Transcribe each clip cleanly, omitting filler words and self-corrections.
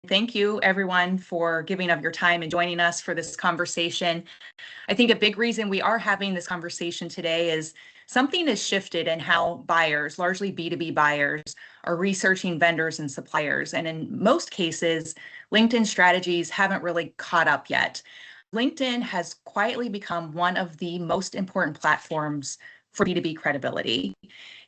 thank you everyone for giving of your time and joining us for this conversation. I think a big reason we are having this conversation today is something has shifted in how buyers, largely B2B buyers, are researching vendors and suppliers. And in most cases, LinkedIn strategies haven't really caught up yet. LinkedIn has quietly become one of the most important platforms for B2B credibility.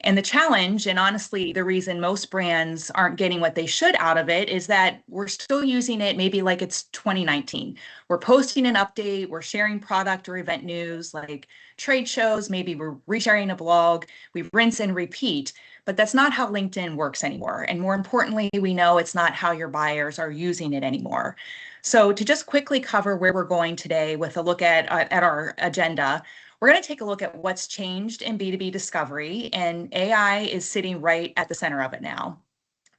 And the challenge, and honestly, the reason most brands aren't getting what they should out of it, is that we're still using it maybe like it's 2019. We're posting an update, we're sharing product or event news like trade shows, maybe we're resharing a blog, we rinse and repeat, but that's not how LinkedIn works anymore. And more importantly, we know it's not how your buyers are using it anymore. So to just quickly cover where we're going today with a look at our agenda, we're going to take a look at what's changed in B2B discovery, and AI is sitting right at the center of it now.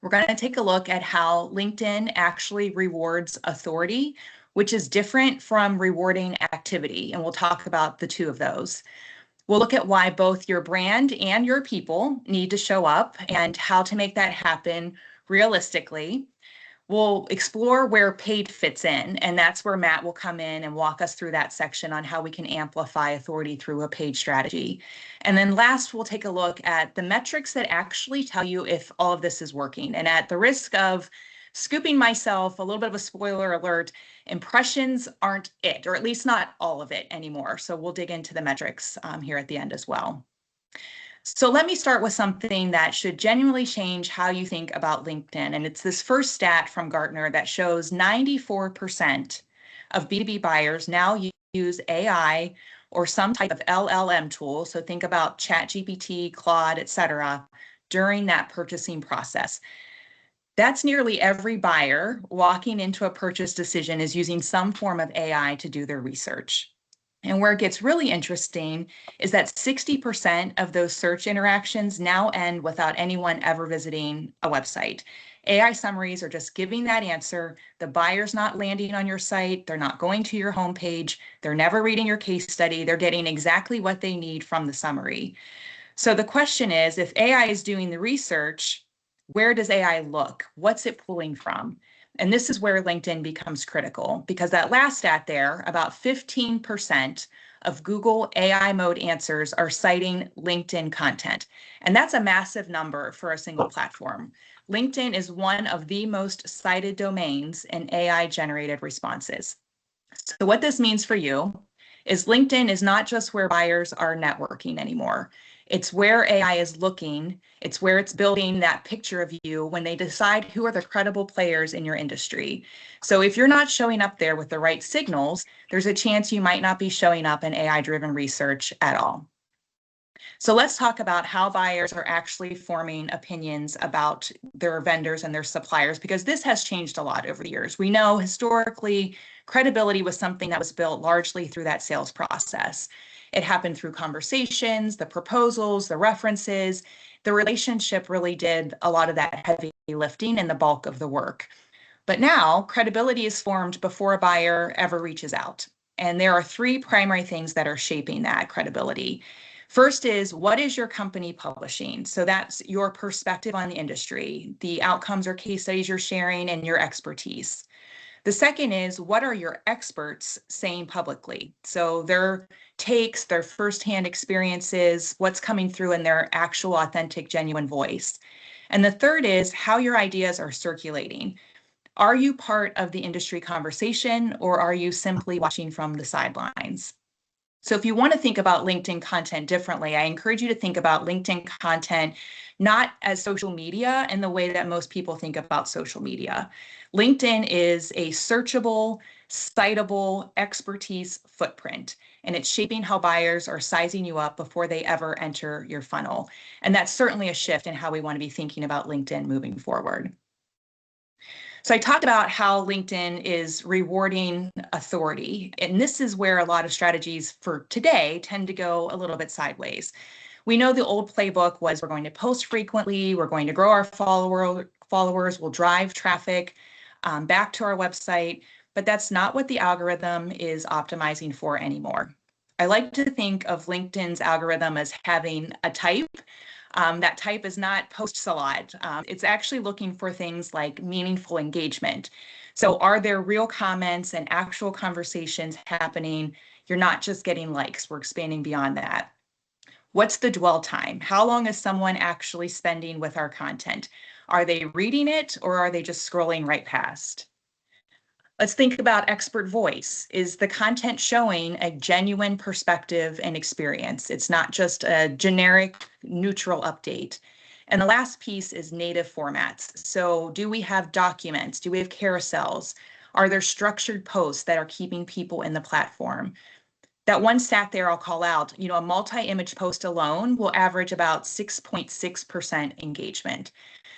We're going to take a look at how LinkedIn actually rewards authority, which is different from rewarding activity, and we'll talk about the two of those. We'll look at why both your brand and your people need to show up and how to make that happen realistically. We'll explore where paid fits in, and that's where Matt will come in and walk us through that section on how we can amplify authority through a paid strategy. And then last, we'll take a look at the metrics that actually tell you if all of this is working. And at the risk of scooping myself, a little bit of a spoiler alert, impressions aren't it, or at least not all of it anymore. So we'll dig into the metrics here at the end as well. So let me start with something that should genuinely change how you think about LinkedIn. And it's this first stat from Gartner that shows 94% of B2B buyers now use AI or some type of LLM tool. So think about ChatGPT, Claude, et cetera, during that purchasing process. That's nearly every buyer walking into a purchase decision is using some form of AI to do their research. And where it gets really interesting is that 60% of those search interactions now end without anyone ever visiting a website. AI summaries are just giving that answer. The buyer's not landing on your site. They're not going to your homepage. They're never reading your case study. They're getting exactly what they need from the summary. So the question is, if AI is doing the research, where does AI look? What's it pulling from? And this is where LinkedIn becomes critical, because that last stat there, about 15% of Google AI mode answers are citing LinkedIn content. And that's a massive number for a single platform. LinkedIn is one of the most cited domains in AI generated responses. So what this means for you is LinkedIn is not just where buyers are networking anymore. It's where AI is looking. It's where it's building that picture of you when they decide who are the credible players in your industry. So if you're not showing up there with the right signals, there's a chance you might not be showing up in AI-driven research at all. So let's talk about how buyers are actually forming opinions about their vendors and their suppliers, because this has changed a lot over the years. We know historically, credibility was something that was built largely through that sales process. It happened through conversations, the proposals, the references. The relationship really did a lot of that heavy lifting and the bulk of the work. But now credibility is formed before a buyer ever reaches out. And there are three primary things that are shaping that credibility. First is, what is your company publishing? So that's your perspective on the industry, the outcomes or case studies you're sharing, and your expertise. The second is, what are your experts saying publicly? So their takes, their firsthand experiences, what's coming through in their actual, authentic, genuine voice. And the third is how your ideas are circulating. Are you part of the industry conversation, or are you simply watching from the sidelines? So if you want to think about LinkedIn content differently, I encourage you to think about LinkedIn content not as social media in the way that most people think about social media. LinkedIn is a searchable, citable expertise footprint, and it's shaping how buyers are sizing you up before they ever enter your funnel. And that's certainly a shift in how we want to be thinking about LinkedIn moving forward. So I talked about how LinkedIn is rewarding authority, and this is where a lot of strategies for today tend to go a little bit sideways. We know the old playbook was we're going to post frequently, we're going to grow our followers, we'll drive traffic back to our website, but that's not what the algorithm is optimizing for anymore. I like to think of LinkedIn's algorithm as having a type, That type is not post-salad. It's actually looking for things like meaningful engagement. So are there real comments and actual conversations happening? You're not just getting likes. We're expanding beyond that. What's the dwell time? How long is someone actually spending with our content? Are they reading it or are they just scrolling right past? Let's think about expert voice. Is the content showing a genuine perspective and experience? It's not just a generic, neutral update. And the last piece is native formats. So do we have documents? Do we have carousels? Are there structured posts that are keeping people in the platform? That one stat there I'll call out, a multi-image post alone will average about 6.6% engagement.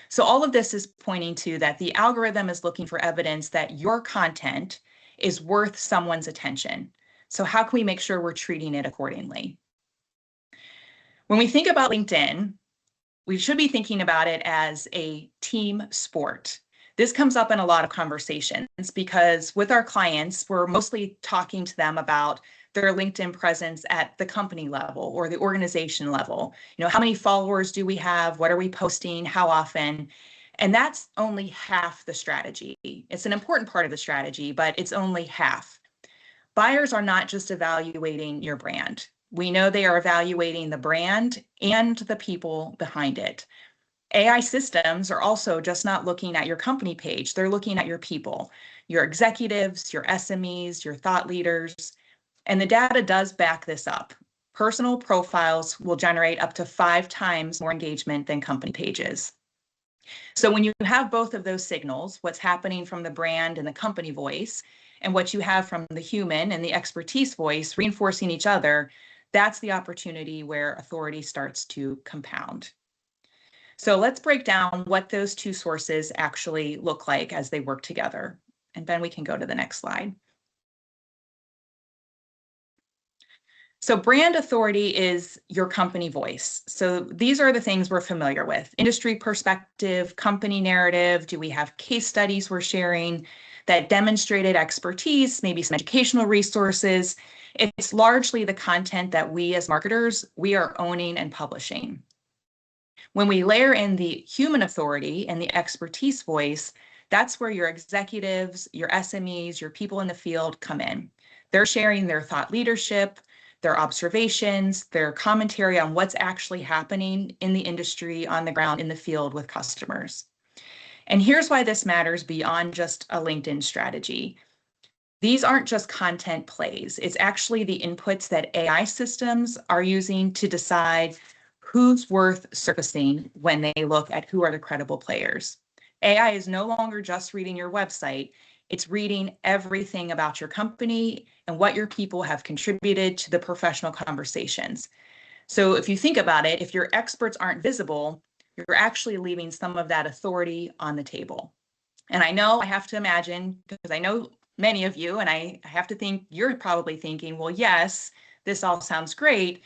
So all of this is pointing to that the algorithm is looking for evidence that your content is worth someone's attention. So how can we make sure we're treating it accordingly? When we think about LinkedIn, we should be thinking about it as a team sport. This comes up in a lot of conversations because with our clients, we're mostly talking to them about their LinkedIn presence at the company level or the organization level. How many followers do we have? What are we posting? How often? And that's only half the strategy. It's an important part of the strategy, but it's only half. Buyers are not just evaluating your brand. We know they are evaluating the brand and the people behind it. AI systems are also just not looking at your company page. They're looking at your people, your executives, your SMEs, your thought leaders. And the data does back this up. Personal profiles will generate up to 5 times more engagement than company pages. So when you have both of those signals, what's happening from the brand and the company voice, and what you have from the human and the expertise voice reinforcing each other, that's the opportunity where authority starts to compound. So let's break down what those two sources actually look like as they work together. And Ben, we can go to the next slide. So brand authority is your company voice. So these are the things we're familiar with: industry perspective, company narrative. Do we have case studies we're sharing that demonstrated expertise, maybe some educational resources? It's largely the content that we as marketers, we are owning and publishing. When we layer in the human authority and the expertise voice, that's where your executives, your SMEs, your people in the field come in. They're sharing their thought leadership, their observations, their commentary on what's actually happening in the industry, on the ground, in the field with customers. And here's why this matters beyond just a LinkedIn strategy. These aren't just content plays. It's actually the inputs that AI systems are using to decide who's worth surfacing when they look at who are the credible players. AI is no longer just reading your website. It's reading everything about your company and what your people have contributed to the professional conversations. So if you think about it, if your experts aren't visible, you're actually leaving some of that authority on the table. And I know I have to imagine, because I know many of you, and I have to think you're probably thinking, well, yes, this all sounds great,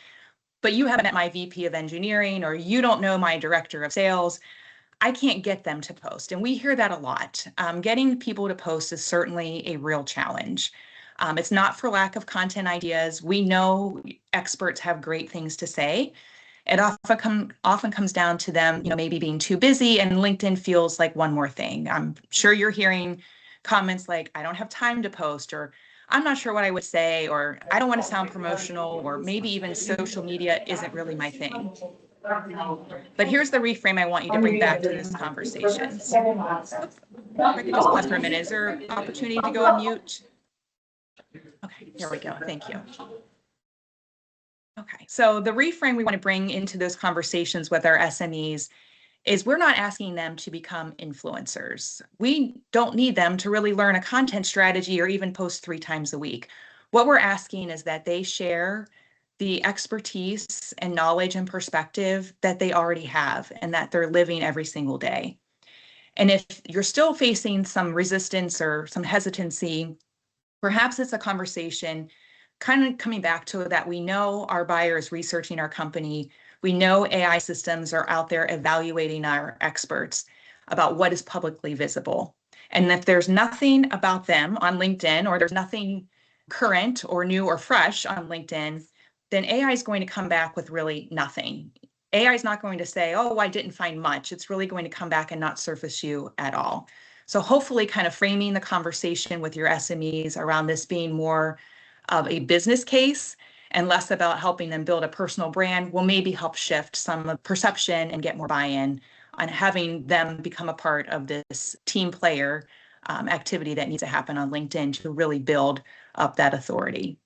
but you haven't met my VP of engineering, or you don't know my director of sales. I can't get them to post. And we hear that a lot. Getting people to post is certainly a real challenge. It's not for lack of content ideas. We know experts have great things to say. It often comes down to them, maybe being too busy, and LinkedIn feels like one more thing. I'm sure you're hearing comments like, I don't have time to post, or I'm not sure what I would say, or I don't want to sound promotional, or maybe even social media isn't really my thing. But here's the reframe I want you to bring back to this conversation. If I could just pause for a minute. Is there opportunity to go on mute? Okay, here we go. Thank you. Okay, so the reframe we want to bring into those conversations with our SMEs is we're not asking them to become influencers. We don't need them to really learn a content strategy or even post 3 times a week. What we're asking is that they share the expertise and knowledge and perspective that they already have and that they're living every single day. And if you're still facing some resistance or some hesitancy, perhaps it's a conversation kind of coming back to that we know our buyers researching our company. We know AI systems are out there evaluating our experts about what is publicly visible. And if there's nothing about them on LinkedIn, or there's nothing current or new or fresh on LinkedIn, then AI is going to come back with really nothing. AI is not going to say, oh, I didn't find much. It's really going to come back and not surface you at all. So hopefully kind of framing the conversation with your SMEs around this being more of a business case and less about helping them build a personal brand will maybe help shift some of perception and get more buy-in on having them become a part of this team player activity that needs to happen on LinkedIn to really build up that authority.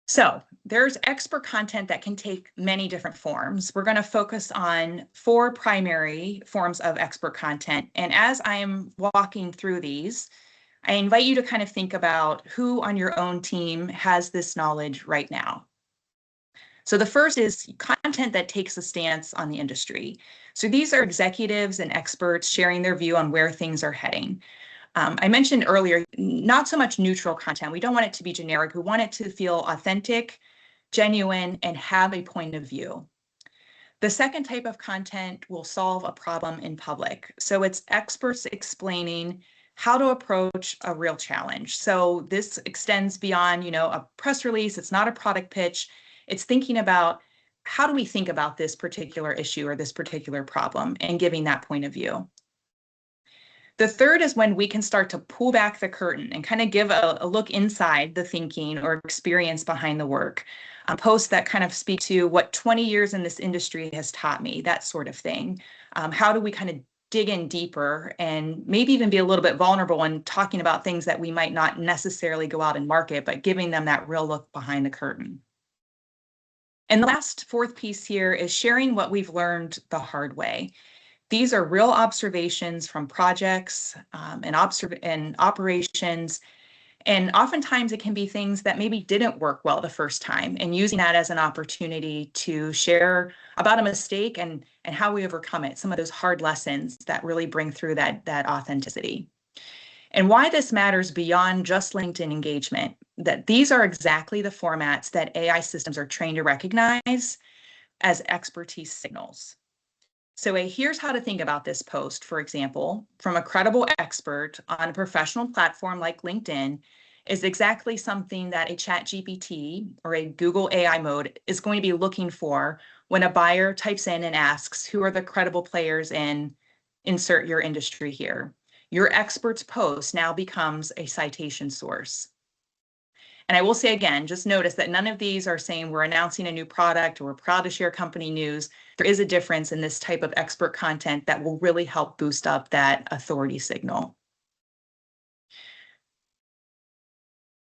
So there's expert content that can take many different forms. We're going to focus on 4 primary forms of expert content. And as I'm walking through these, I invite you to kind of think about who on your own team has this knowledge right now. So the first is content that takes a stance on the industry. So these are executives and experts sharing their view on where things are heading. I mentioned earlier, not so much neutral content. We don't want it to be generic. We want it to feel authentic, genuine, and have a point of view. The second type of content will solve a problem in public. So it's experts explaining how to approach a real challenge. So this extends beyond, a press release. It's not a product pitch. It's thinking about how do we think about this particular issue or this particular problem and giving that point of view. The third is when we can start to pull back the curtain and kind of give a look inside the thinking or experience behind the work. Posts that kind of speak to what 20 years in this industry has taught me, that sort of thing. How do we kind of dig in deeper and maybe even be a little bit vulnerable in talking about things that we might not necessarily go out and market, but giving them that real look behind the curtain. And the last fourth piece here is sharing what we've learned the hard way. These are real observations from projects and operations. And oftentimes it can be things that maybe didn't work well the first time, and using that as an opportunity to share about a mistake and how we overcome it, some of those hard lessons that really bring through that authenticity. And why this matters beyond just LinkedIn engagement, that these are exactly the formats that AI systems are trained to recognize as expertise signals. So here's how to think about this post, for example, from a credible expert on a professional platform like LinkedIn is exactly something that a ChatGPT or a Google AI mode is going to be looking for when a buyer types in and asks, who are the credible players in insert your industry here? Your expert's post now becomes a citation source. And I will say again, just notice that none of these are saying we're announcing a new product or we're proud to share company news. There is a difference in this type of expert content that will really help boost up that authority signal.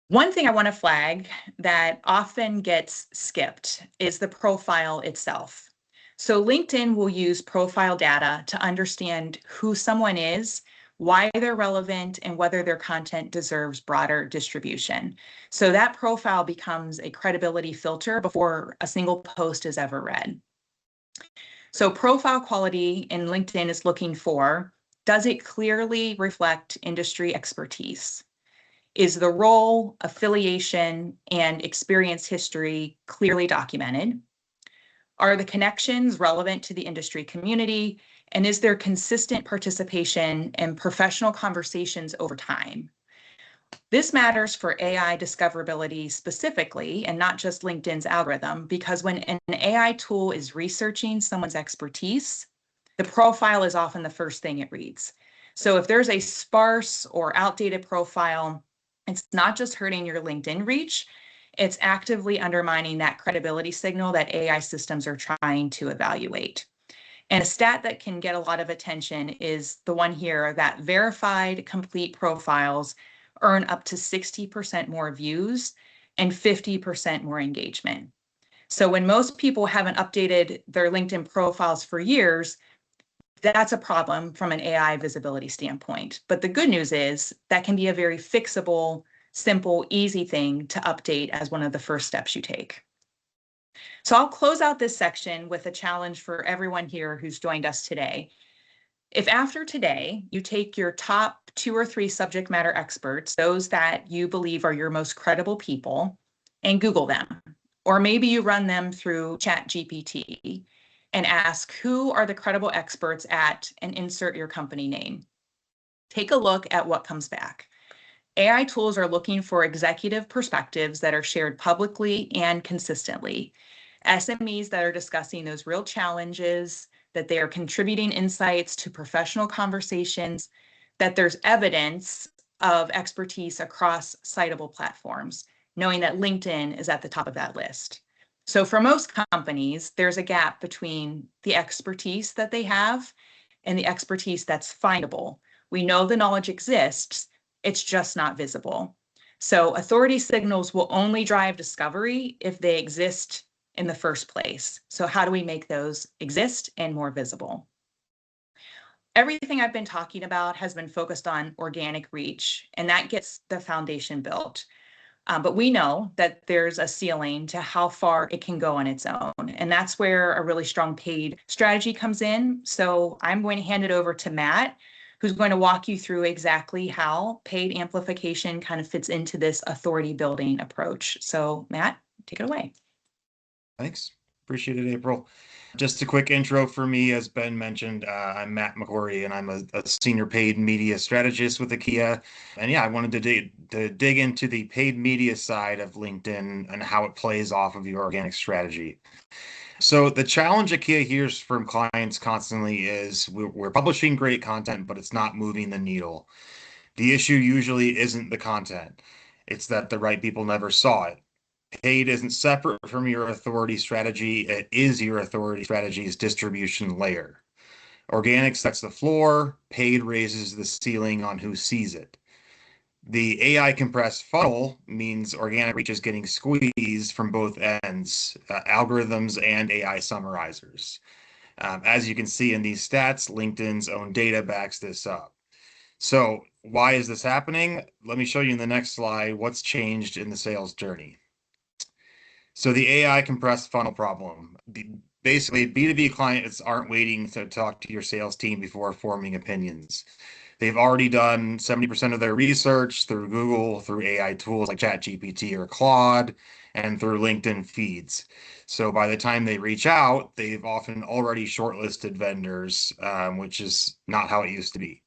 One thing I want to flag that often gets skipped is the profile itself. So LinkedIn will use profile data to understand who someone is, why they're relevant, and whether their content deserves broader distribution. So that profile becomes a credibility filter before a single post is ever read. So profile quality in LinkedIn is looking for, does it clearly reflect industry expertise? Is the role, affiliation, and experience history clearly documented? Are the connections relevant to the industry community? And is there consistent participation in professional conversations over time? This matters for AI discoverability specifically, and not just LinkedIn's algorithm, because when an AI tool is researching someone's expertise, the profile is often the first thing it reads. So if there's a sparse or outdated profile, it's not just hurting your LinkedIn reach, it's actively undermining that credibility signal that AI systems are trying to evaluate. And a stat that can get a lot of attention is the one here, that verified complete profiles earn up to 60% more views and 50% more engagement. So when most people haven't updated their LinkedIn profiles for years, that's a problem from an AI visibility standpoint. But the good news is that can be a very fixable, simple, easy thing to update as one of the first steps you take. So I'll close out this section with a challenge for everyone here who's joined us today. If after today you take your top 2 or 3 subject matter experts, those that you believe are your most credible people, and Google them, or maybe you run them through ChatGPT and ask who are the credible experts at, and insert your company name. Take a look at what comes back. AI tools are looking for executive perspectives that are shared publicly and consistently. SMEs that are discussing those real challenges, that they are contributing insights to professional conversations, that there's evidence of expertise across citable platforms, knowing that LinkedIn is at the top of that list. So for most companies, there's a gap between the expertise that they have and the expertise that's findable. We know the knowledge exists, it's just not visible. So authority signals will only drive discovery if they exist in the first place. So how do we make those exist and more visible? Everything I've been talking about has been focused on organic reach, and that gets the foundation built. But we know that there's a ceiling to how far it can go on its own. And that's where a really strong paid strategy comes in. So I'm going to hand it over to Matt, who's going to walk you through exactly how paid amplification kind of fits into this authority building approach. So Matt, take it away. Thanks. Appreciate it, April. Just a quick intro for me. As Ben mentioned, I'm Matt McCory, and I'm a senior paid media strategist with Akia. And yeah, I wanted to dig into the paid media side of LinkedIn and how it plays off of your organic strategy. So the challenge Akia hears from clients constantly is we're publishing great content, but it's not moving the needle. The issue usually isn't the content. It's that the right people never saw it. Paid isn't separate from your authority strategy. It is your authority strategy's distribution layer. Organic sets the floor. Paid raises the ceiling on who sees it. The AI compressed funnel means organic reach is getting squeezed from both ends, algorithms and AI summarizers. As you can see in these stats, LinkedIn's own data backs this up. So why is this happening? Let me show you in the next slide what's changed in the sales journey. So the AI compressed funnel problem. Basically, B2B clients aren't waiting to talk to your sales team before forming opinions. They've already done 70% of their research through Google, through AI tools like ChatGPT or Claude, and through LinkedIn feeds. So by the time they reach out, they've often already shortlisted vendors, which is not how it used to be.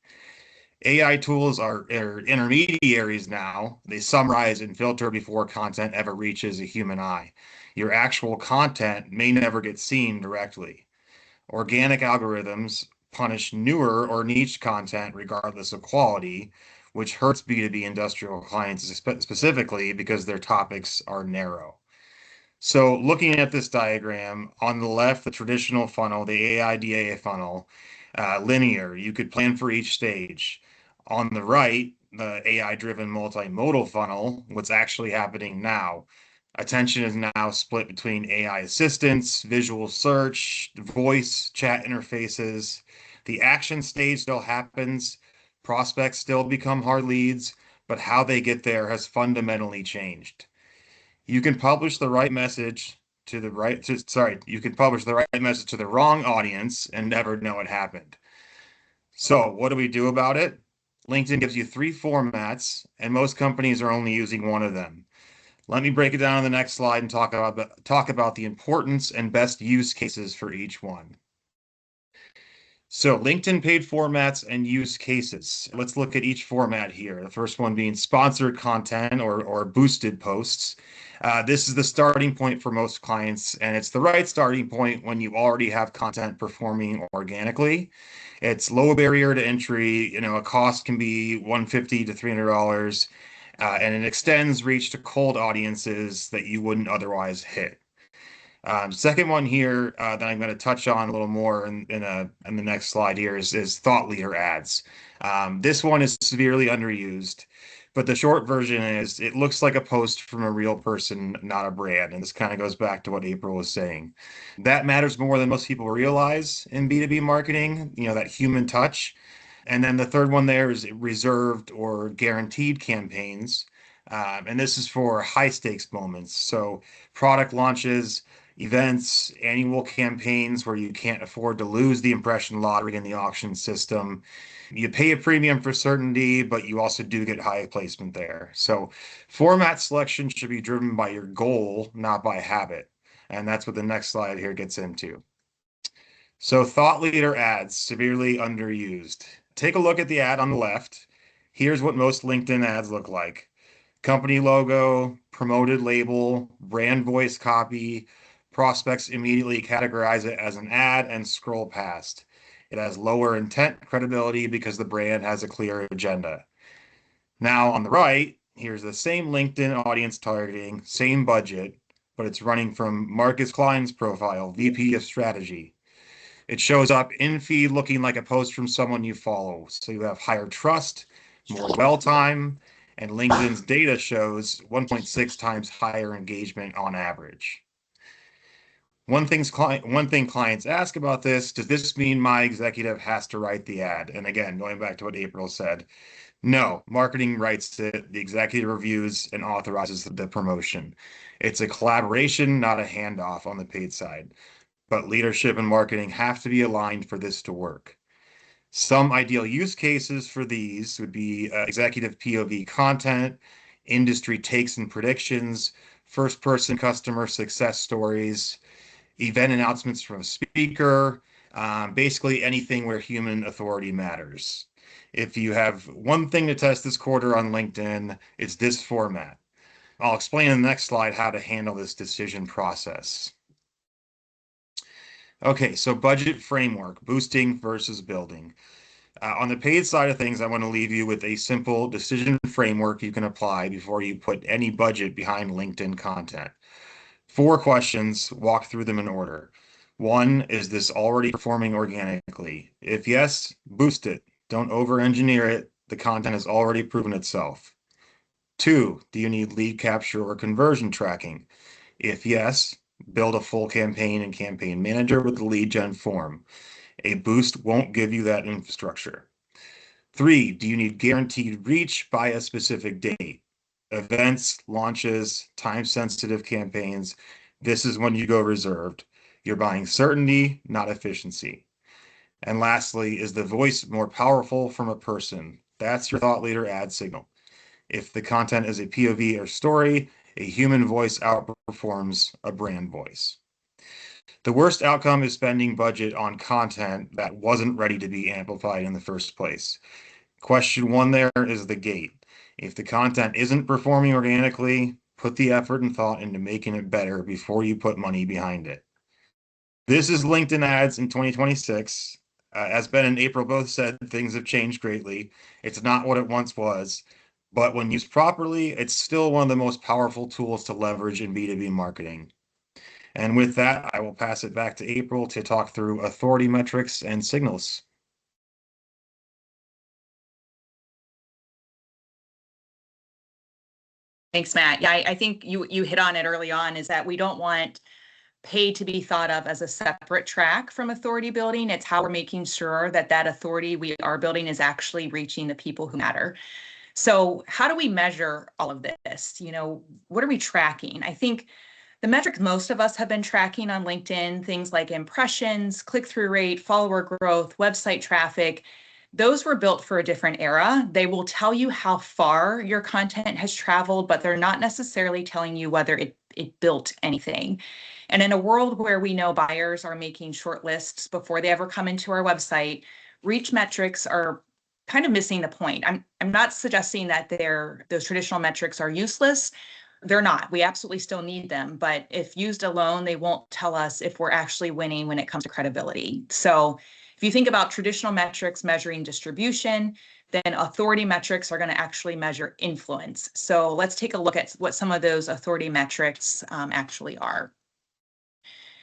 AI tools are intermediaries now. They summarize and filter before content ever reaches a human eye. Your actual content may never get seen directly. Organic algorithms punish newer or niche content regardless of quality, which hurts B2B industrial clients specifically because their topics are narrow. So looking at this diagram, on the left, the traditional funnel, the AI DAA funnel, linear, you could plan for each stage. On the right, the AI-driven multimodal funnel, what's actually happening now. Attention is now split between AI assistants, visual search, voice, chat interfaces. The action stage still happens. Prospects still become hard leads, but how they get there has fundamentally changed. You can publish the right message to the right, you can publish the right message to the wrong audience and never know it happened. So what do we do about it? LinkedIn gives you 3 formats, and most companies are only using one of them. Let me break it down on the next slide and talk about the importance and best use cases for each one. So LinkedIn paid formats and use cases. Let's look at each format here. The first one being sponsored content or boosted posts. This is the starting point for most clients, and it's the right starting point when you already have content performing organically. It's low barrier to entry. A cost can be $150 to $300, and it extends reach to cold audiences that you wouldn't otherwise hit. Second one here that I'm going to touch on a little more in the next slide here is thought leader ads. This one is severely underused, but the short version is it looks like a post from a real person, not a brand. And this kind of goes back to what April was saying. That matters more than most people realize in B2B marketing, that human touch. And then the third one there is reserved or guaranteed campaigns. And this is for high stakes moments. So product launches, events, annual campaigns where you can't afford to lose the impression lottery in the auction system. You pay a premium for certainty, but you also do get high placement there. So format selection should be driven by your goal, not by habit. And that's what the next slide here gets into. So thought leader ads, severely underused. Take a look at the ad on the left. Here's what most LinkedIn ads look like. Company logo, promoted label, brand voice copy, prospects immediately categorize it as an ad and scroll past. It has lower intent credibility because the brand has a clear agenda. Now on the right, here's the same LinkedIn audience targeting, same budget, but it's running from Marcus Klein's profile, VP of Strategy. It shows up in feed looking like a post from someone you follow. So you have higher trust, more dwell time, and LinkedIn's data shows 1.6 times higher engagement on average. One thing clients ask about this, does this mean my executive has to write the ad? And again, going back to what April said, no, marketing writes it, the executive reviews and authorizes the promotion. It's a collaboration, not a handoff on the paid side. But leadership and marketing have to be aligned for this to work. Some ideal use cases for these would be executive POV content, industry takes and predictions, first-person customer success stories, event announcements from a speaker, basically anything where human authority matters. If you have one thing to test this quarter on LinkedIn, it's this format. I'll explain in the next slide how to handle this decision process. Okay, so budget framework, boosting versus building. On the paid side of things, I want to leave you with a simple decision framework you can apply before you put any budget behind LinkedIn content. 4 questions, walk through them in order. 1, is this already performing organically? If yes, boost it. Don't over-engineer it. The content has already proven itself. 2, do you need lead capture or conversion tracking? If yes, build a full campaign and campaign manager with the lead gen form. A boost won't give you that infrastructure. 3, do you need guaranteed reach by a specific date? Events, launches, time-sensitive campaigns, this is when you go reserved. You're buying certainty, not efficiency. And lastly, is the voice more powerful from a person? That's your thought leader ad signal. If the content is a POV or story, a human voice outperforms a brand voice. The worst outcome is spending budget on content that wasn't ready to be amplified in the first place. Question 1 there is the gate. If the content isn't performing organically, put the effort and thought into making it better before you put money behind it. This is LinkedIn ads in 2026. As Ben and April both said, things have changed greatly. It's not what it once was, but when used properly, it's still one of the most powerful tools to leverage in B2B marketing. And with that, I will pass it back to April to talk through authority metrics and signals. Thanks, Matt. Yeah, I think you hit on it early on, is that we don't want pay to be thought of as a separate track from authority building. It's how we're making sure that that authority we are building is actually reaching the people who matter. So how do we measure all of this? What are we tracking? I think the metrics most of us have been tracking on LinkedIn, things like impressions, click-through rate, follower growth, website traffic, those were built for a different era. They will tell you how far your content has traveled, but they're not necessarily telling you whether it built anything. And in a world where we know buyers are making short lists before they ever come into our website, reach metrics are kind of missing the point. I'm not suggesting that those traditional metrics are useless. They're not. We absolutely still need them, but if used alone, they won't tell us if we're actually winning when it comes to credibility. So if you think about traditional metrics measuring distribution, then authority metrics are going to actually measure influence. So let's take a look at what some of those authority metrics actually are.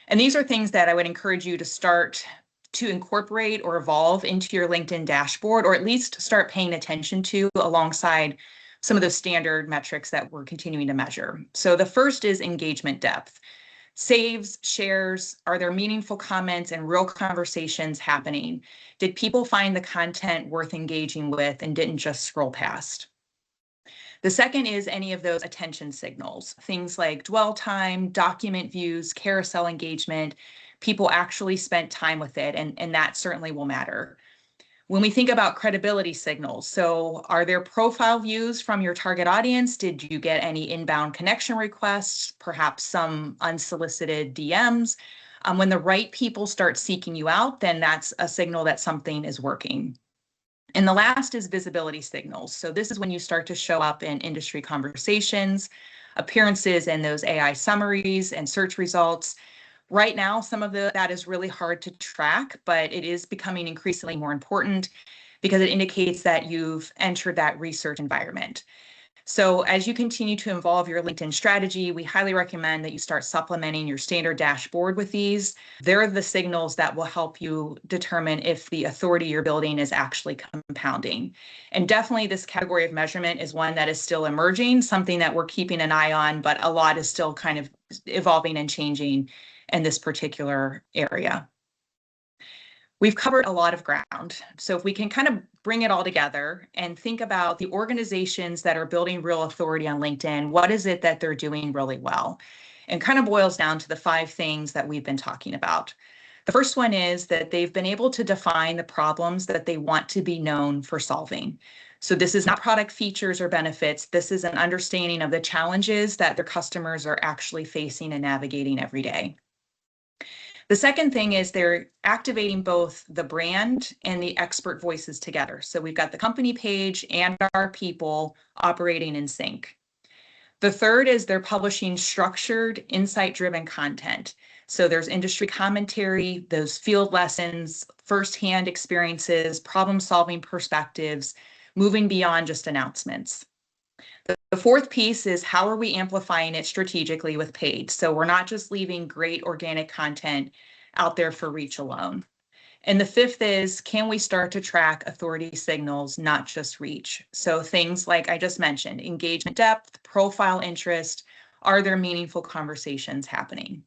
And these are things that I would encourage you to start to incorporate or evolve into your LinkedIn dashboard, or at least start paying attention to alongside some of those standard metrics that we're continuing to measure. So the first is engagement depth. Saves, shares, are there meaningful comments and real conversations happening? Did people find the content worth engaging with and didn't just scroll past? The second is any of those attention signals, things like dwell time, document views, carousel engagement. People actually spent time with it, and that certainly will matter. When we think about credibility signals, so are there profile views from your target audience? Did you get any inbound connection requests, perhaps some unsolicited DMs? When the right people start seeking you out, then that's a signal that something is working. And the last is visibility signals. So this is when you start to show up in industry conversations, appearances in those AI summaries and search results. Right now, some of that is really hard to track, but it is becoming increasingly more important because it indicates that you've entered that research environment. So as you continue to evolve your LinkedIn strategy, we highly recommend that you start supplementing your standard dashboard with these. They're the signals that will help you determine if the authority you're building is actually compounding. And definitely this category of measurement is one that is still emerging, something that we're keeping an eye on, but a lot is still kind of evolving and changing in this particular area. We've covered a lot of ground. So if we can kind of bring it all together and think about the organizations that are building real authority on LinkedIn, what is it that they're doing really well? And kind of boils down to the 5 things that we've been talking about. The first one is that they've been able to define the problems that they want to be known for solving. So this is not product features or benefits. This is an understanding of the challenges that their customers are actually facing and navigating every day. The second thing is they're activating both the brand and the expert voices together. So we've got the company page and our people operating in sync. The third is they're publishing structured, insight-driven content. So there's industry commentary, those field lessons, firsthand experiences, problem-solving perspectives, moving beyond just announcements. The fourth piece is how are we amplifying it strategically with paid? So we're not just leaving great organic content out there for reach alone. And the fifth is, can we start to track authority signals, not just reach? So things like I just mentioned, engagement depth, profile interest, are there meaningful conversations happening?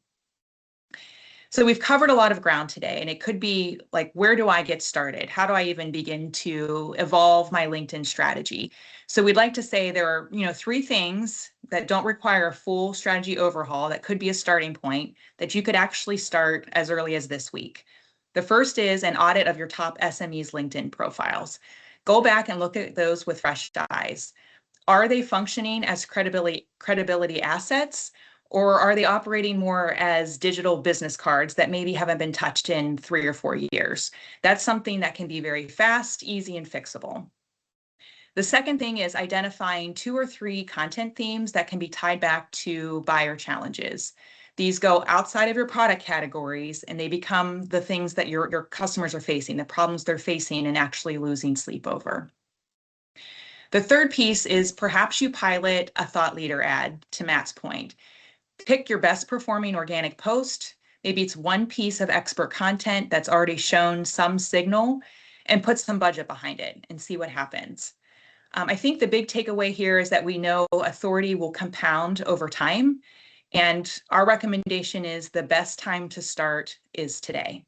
So we've covered a lot of ground today, and it could be like, where do I get started? How do I even begin to evolve my LinkedIn strategy? So we'd like to say there are, 3 things that don't require a full strategy overhaul that could be a starting point that you could actually start as early as this week. The first is an audit of your top SMEs LinkedIn profiles. Go back and look at those with fresh eyes. Are they functioning as credibility assets? Or are they operating more as digital business cards that maybe haven't been touched in 3 or 4 years? That's something that can be very fast, easy, and fixable. The second thing is identifying 2 or 3 content themes that can be tied back to buyer challenges. These go outside of your product categories and they become the things that your customers are facing, the problems they're facing and actually losing sleep over. The third piece is perhaps you pilot a thought leader ad, to Matt's point. Pick your best performing organic post. Maybe it's one piece of expert content that's already shown some signal and put some budget behind it and see what happens. I think the big takeaway here is that we know authority will compound over time. And our recommendation is the best time to start is today.